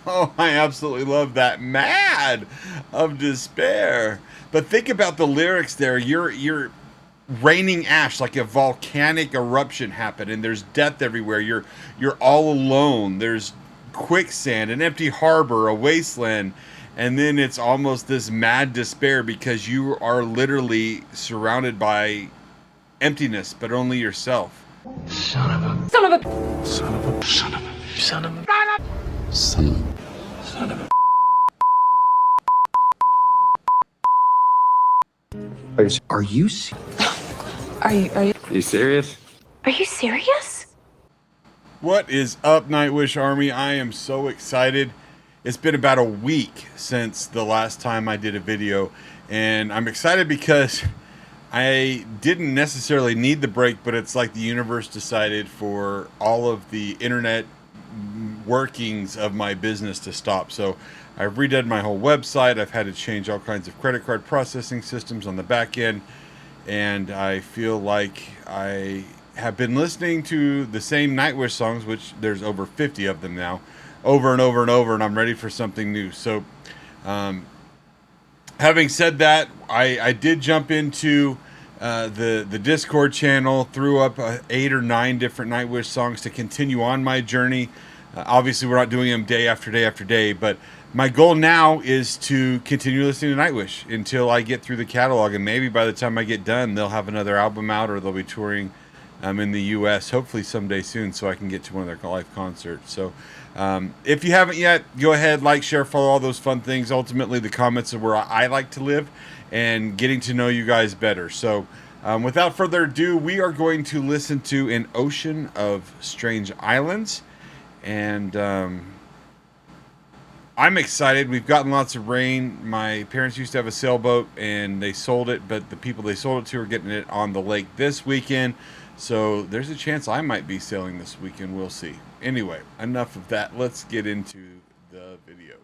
Oh, I absolutely love that. Mad of despair. But think about the lyrics there. You're raining ash like a volcanic eruption happened, and there's death everywhere. You're all alone. There's quicksand, an empty harbor, a wasteland, and then it's almost this mad despair because you are literally surrounded by emptiness, but only yourself. Son of a. Son of a. Son of a. Son of a. Son of a. Son of a. Son of a. Are you Are you serious? Are you serious? What is up, Nightwish Army? I am so excited. It's been about a week since the last time I did a video, and I'm excited because I didn't necessarily need the break, but it's like the universe decided for all of the internet workings of my business to stop. So I've redone my whole website. I've had to change all kinds of credit card processing systems on the back end, and I feel like I have been listening to the same Nightwish songs, which there's over 50 of them now, over and over and over, and I'm ready for something new. So having said that, I did jump into the Discord channel, threw up 8 or 9 different Nightwish songs to continue on my journey. Obviously, we're not doing them day after day after day, but my goal now is to continue listening to Nightwish until I get through the catalog, and maybe by the time I get done, they'll have another album out, or they'll be touring in the U.S. hopefully someday soon, so I can get to one of their live concerts. So if you haven't yet, go ahead, like, share, follow, all those fun things. Ultimately, the comments are where I like to live, and getting to know you guys better. So without further ado, we are going to listen to An Ocean of Strange Islands, and I'm excited. We've gotten lots of rain. My parents used to have a sailboat, and they sold it, but the people they sold it to are getting it on the lake this weekend. So there's a chance I might be sailing this weekend. We'll see. Anyway, enough of that. Let's get into the video.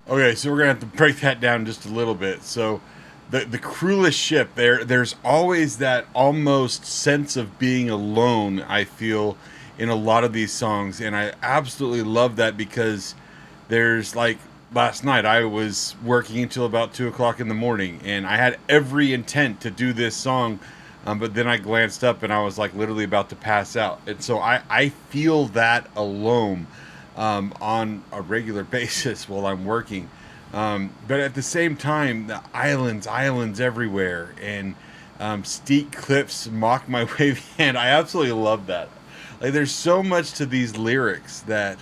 Okay, so we're gonna have to break that down just a little bit. So, the crewless ship. There's always that almost sense of being alone, I feel, in a lot of these songs, and I absolutely love that because there's like last night I was working until about 2 o'clock in the morning, and I had every intent to do this song, but then I glanced up and I was like literally about to pass out, and so I feel that alone on a regular basis while I'm working. But at the same time, the islands everywhere, and steep cliffs mock my wavy hand. I absolutely love that. Like, there's so much to these lyrics that,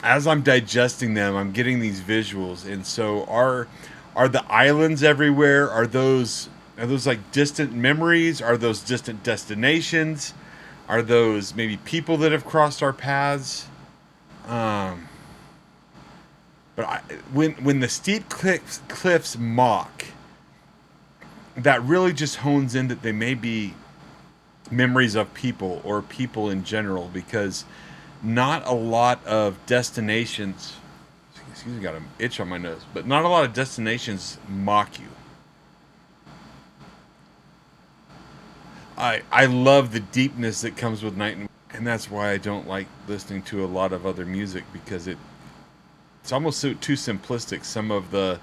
as I'm digesting them, I'm getting these visuals. And so, are the islands everywhere? Are those like distant memories? Are those distant destinations? Are those maybe people that have crossed our paths? But when the steep cliffs mock, that really just hones in that they may be memories of people or people in general, because not a lot of destinations, excuse me, got an itch on my nose, but not a lot of destinations mock you. I love the deepness that comes with Night, and that's why I don't like listening to a lot of other music, because it's almost too simplistic, some of the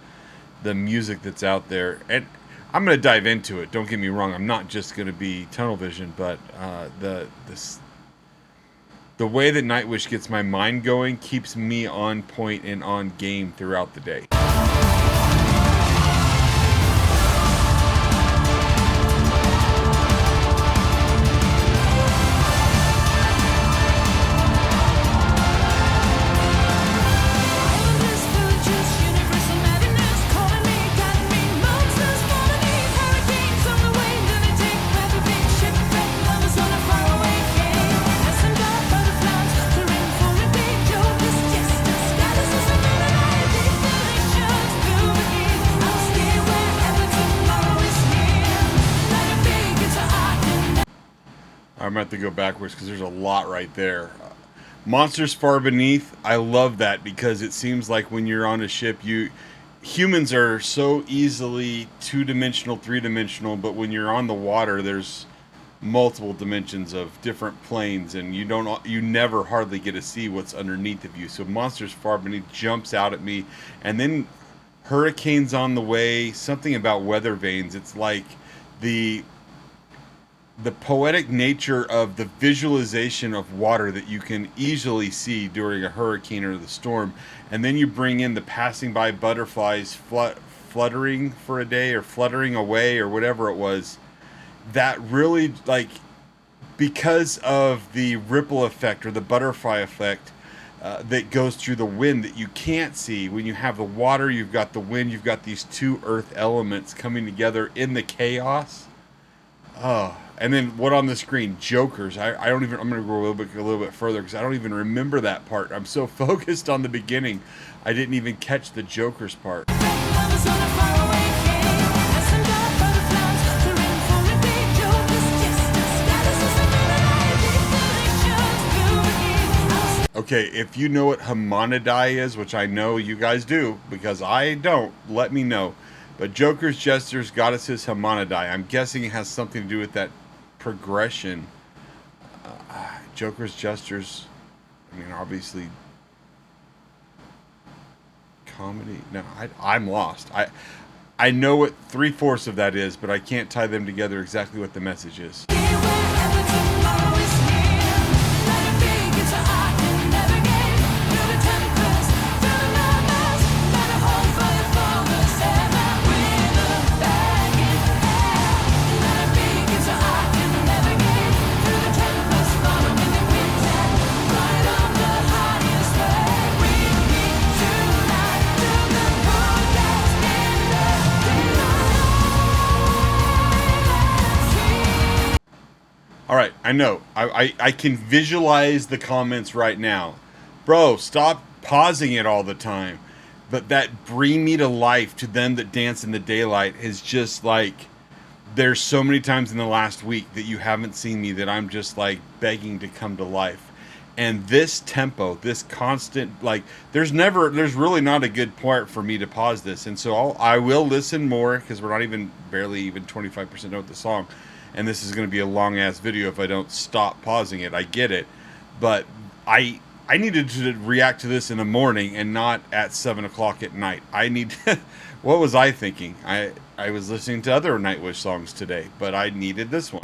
music that's out there. And I'm going to dive into it, don't get me wrong. I'm not just going to be tunnel vision, but the way that Nightwish gets my mind going keeps me on point and on game throughout the day. I'm going to have to go backwards because there's a lot right there. Monsters Far Beneath, I love that because it seems like when you're on a ship, humans are so easily two-dimensional, three-dimensional, but when you're on the water, there's multiple dimensions of different planes, and you never hardly get to see what's underneath of you. So Monsters Far Beneath jumps out at me, and then Hurricanes on the Way, something about weather vanes. It's like the poetic nature of the visualization of water that you can easily see during a hurricane or the storm, and then you bring in the passing by butterflies fluttering for a day or fluttering away or whatever it was. That really, like, because of the ripple effect or the butterfly effect that goes through the wind that you can't see. When you have the water, you've got the wind, you've got these two earth elements coming together in the chaos. Oh, and then what on the screen? Jokers. I don't even. I'm going to go a little bit further because I don't even remember that part. I'm so focused on the beginning, I didn't even catch the Jokers part. Okay, if you know what Hamonadai is, which I know you guys do because I don't, let me know. But Jokers, Jesters, Goddesses, Hamonadai. I'm guessing it has something to do with that progression. Jokers, Jesters, I mean, obviously, comedy. No, I'm lost. I know what 3/4 of that is, but I can't tie them together exactly what the message is. All right, I know. I can visualize the comments right now. Bro, stop pausing it all the time. But that bring me to life to them that dance in the daylight is just like, there's so many times in the last week that you haven't seen me that I'm just like begging to come to life. And this tempo, this constant, like, there's really not a good part for me to pause this. And so I will listen more because we're not barely even 25% of the song. And this is going to be a long ass video if I don't stop pausing it. I get it, but I needed to react to this in the morning and not at 7 o'clock at night. What was I thinking? I was listening to other Nightwish songs today, but I needed this one.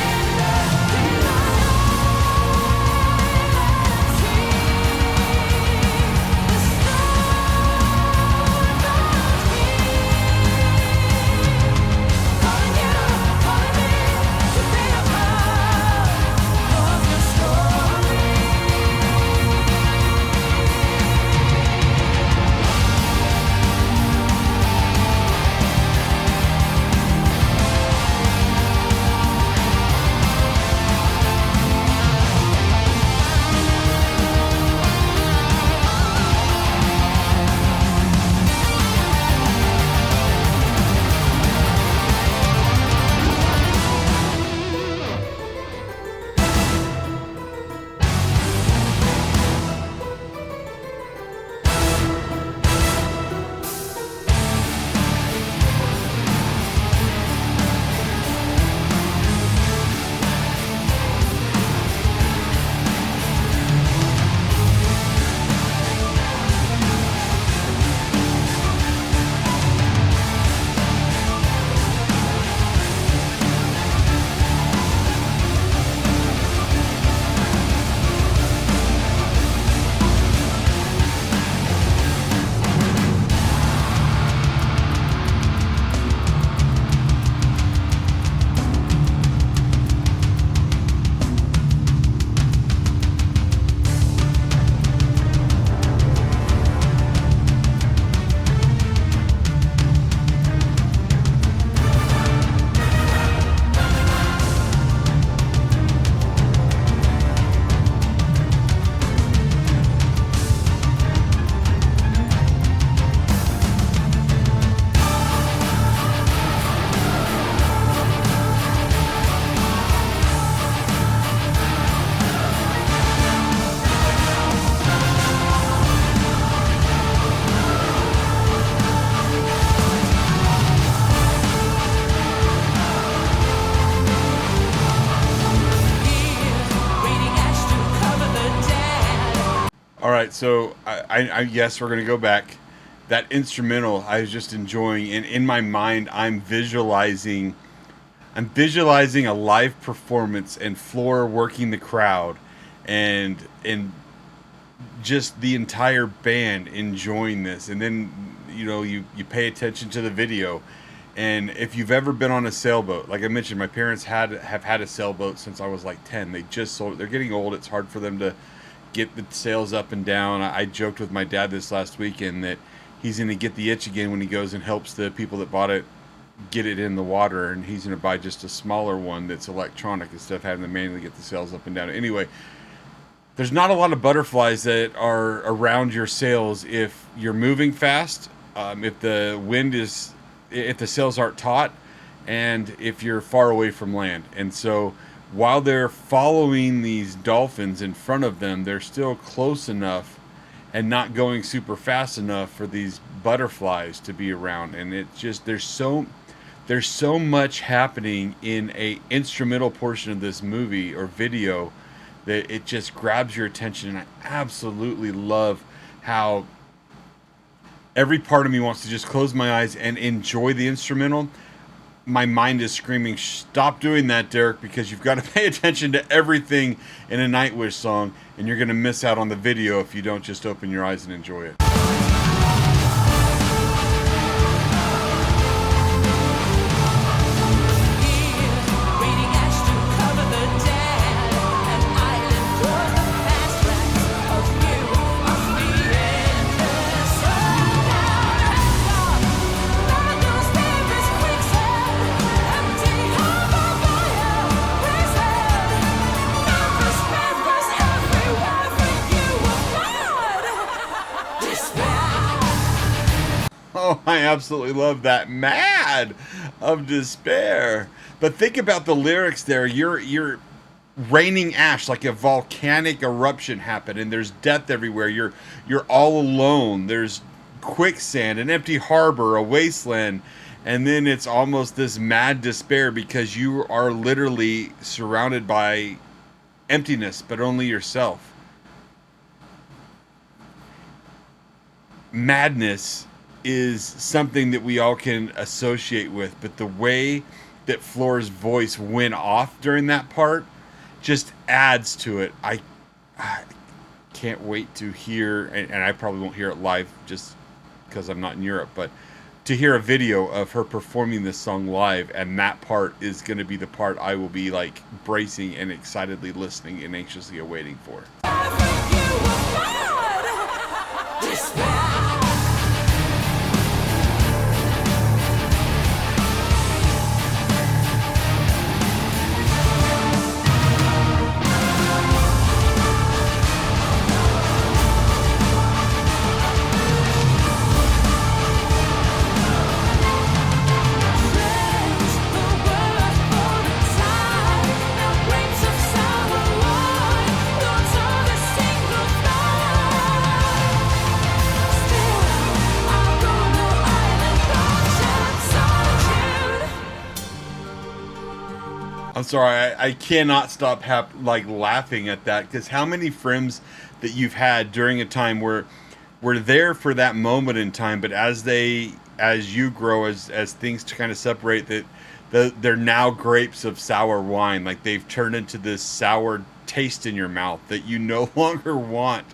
right, so I yes, we're gonna go back. That instrumental, I was just enjoying, and in my mind, I'm visualizing a live performance and Floor working the crowd, and just the entire band enjoying this. And then you pay attention to the video, and if you've ever been on a sailboat, like I mentioned, my parents have had a sailboat since I was like 10. They just sold it. They're getting old. It's hard for them to get the sails up and down. I joked with my dad this last weekend that he's going to get the itch again when he goes and helps the people that bought it get it in the water, and he's going to buy just a smaller one that's electronic instead of having to manually get the sails up and down. Anyway, there's not a lot of butterflies that are around your sails if you're moving fast, if the sails aren't taut, and if you're far away from land. And so while they're following these dolphins in front of them, they're still close enough and not going super fast enough for these butterflies to be around. And it just, there's so much happening in a instrumental portion of this movie or video that it just grabs your attention. And I absolutely love how every part of me wants to just close my eyes and enjoy the instrumental. My mind is screaming, stop doing that, Derek, because you've got to pay attention to everything in a Nightwish song, and you're going to miss out on the video if you don't just open your eyes and enjoy it. Oh, I absolutely love that. Mad of despair. But think about the lyrics there. You're raining ash, like a volcanic eruption happened, and there's death everywhere. You're all alone. There's quicksand, an empty harbor, a wasteland, and then it's almost this mad despair because you are literally surrounded by emptiness, but only yourself. Madness is something that we all can associate with, but the way that Floor's voice went off during that part just adds to it. I can't wait to hear, and I probably won't hear it live just because I'm not in Europe, but to hear a video of her performing this song live, and that part is going to be the part I will be like bracing and excitedly listening and anxiously awaiting for. I'm sorry, I cannot stop laughing at that, because how many friends that you've had during a time where we're there for that moment in time, but as you grow, as things kind of separate, that they're now grapes of sour wine, like they've turned into this sour taste in your mouth that you no longer want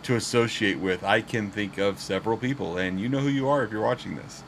to associate with. I can think of several people, and you know who you are if you're watching this.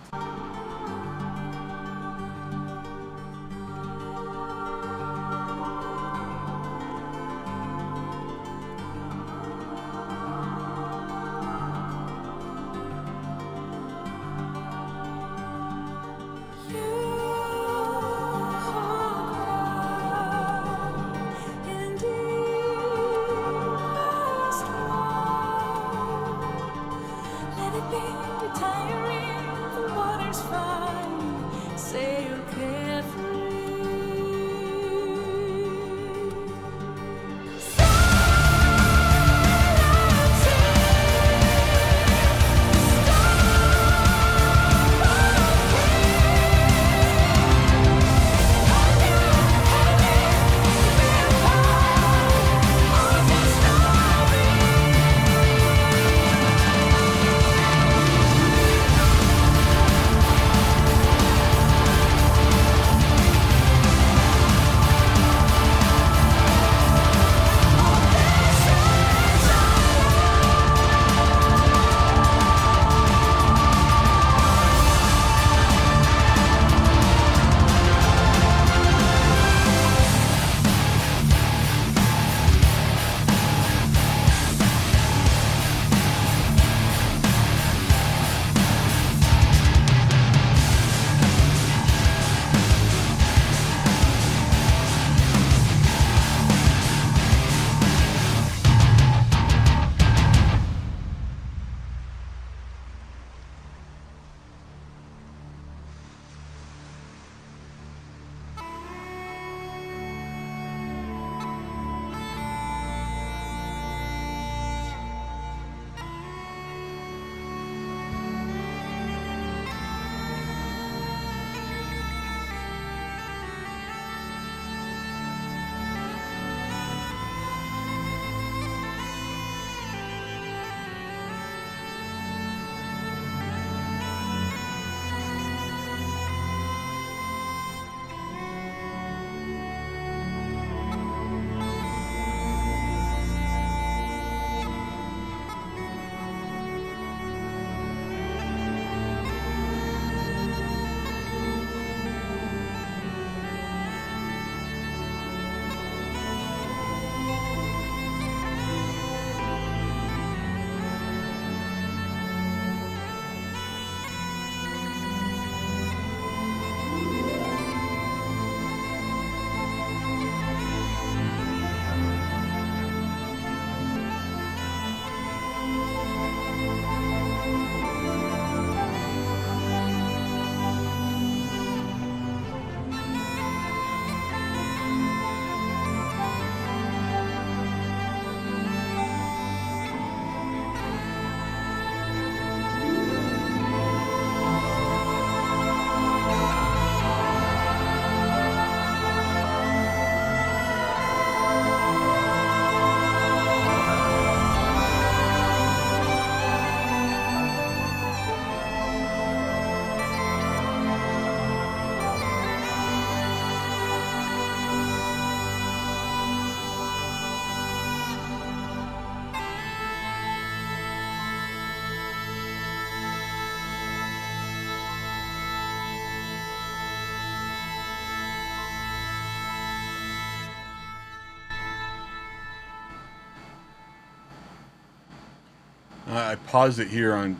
I paused it here on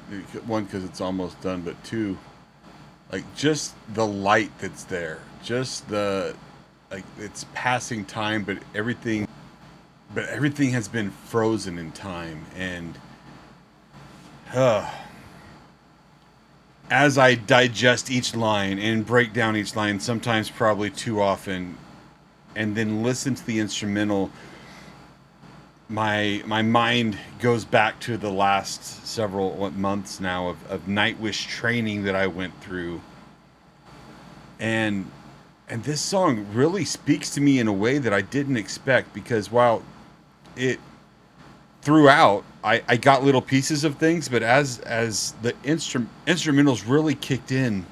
one because it's almost done, but two, like just the light that's there, just the like it's passing time, but everything has been frozen in time, and as I digest each line and break down each line, sometimes probably too often, and then listen to the instrumental, my mind goes back to the last several months now of Nightwish training that I went through, and this song really speaks to me in a way that I didn't expect, because while it throughout I got little pieces of things, but as the instrumentals really kicked in,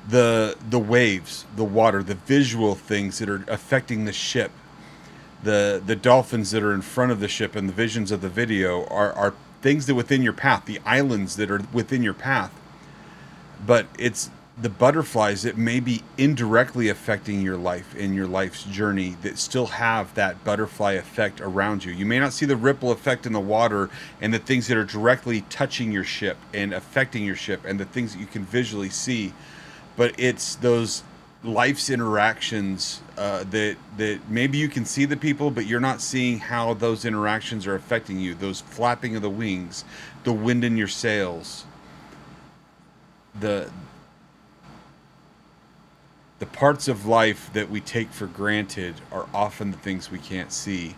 the waves, the water, the visual things that are affecting the ship, the dolphins that are in front of the ship, and the visions of the video are things that within your path, the islands that are within your path, but it's the butterflies that may be indirectly affecting your life and your life's journey that still have that butterfly effect around you. You may not see the ripple effect in the water and the things that are directly touching your ship and affecting your ship and the things that you can visually see, but it's those life's interactions that maybe you can see the people, but you're not seeing how those interactions are affecting you. Those flapping of the wings, the wind in your sails, the parts of life that we take for granted are often the things we can't see,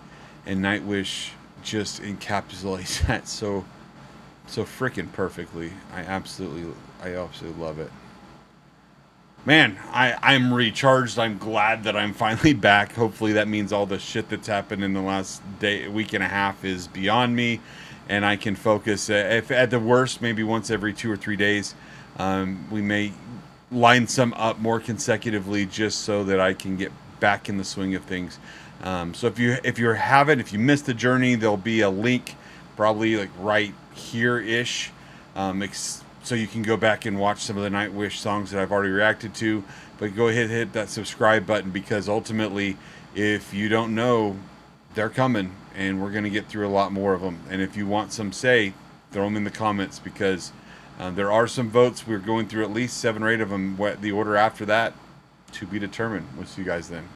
and Nightwish just encapsulates that so freaking perfectly. I absolutely love it. Man, I'm recharged. I'm glad that I'm finally back. Hopefully that means all the shit that's happened in the last week and a half is beyond me, and I can focus. If at the worst, maybe once every 2 or 3 days, we may line some up more consecutively, just so that I can get back in the swing of things. So if you missed the journey, there'll be a link, probably like right here-ish, so you can go back and watch some of the Nightwish songs that I've already reacted to. But go ahead, hit that subscribe button, because ultimately, if you don't know, they're coming, and we're going to get through a lot more of them. And if you want some say, throw them in the comments, because there are some votes. We're going through at least 7 or 8 of them. The order after that, to be determined. We'll see you guys then.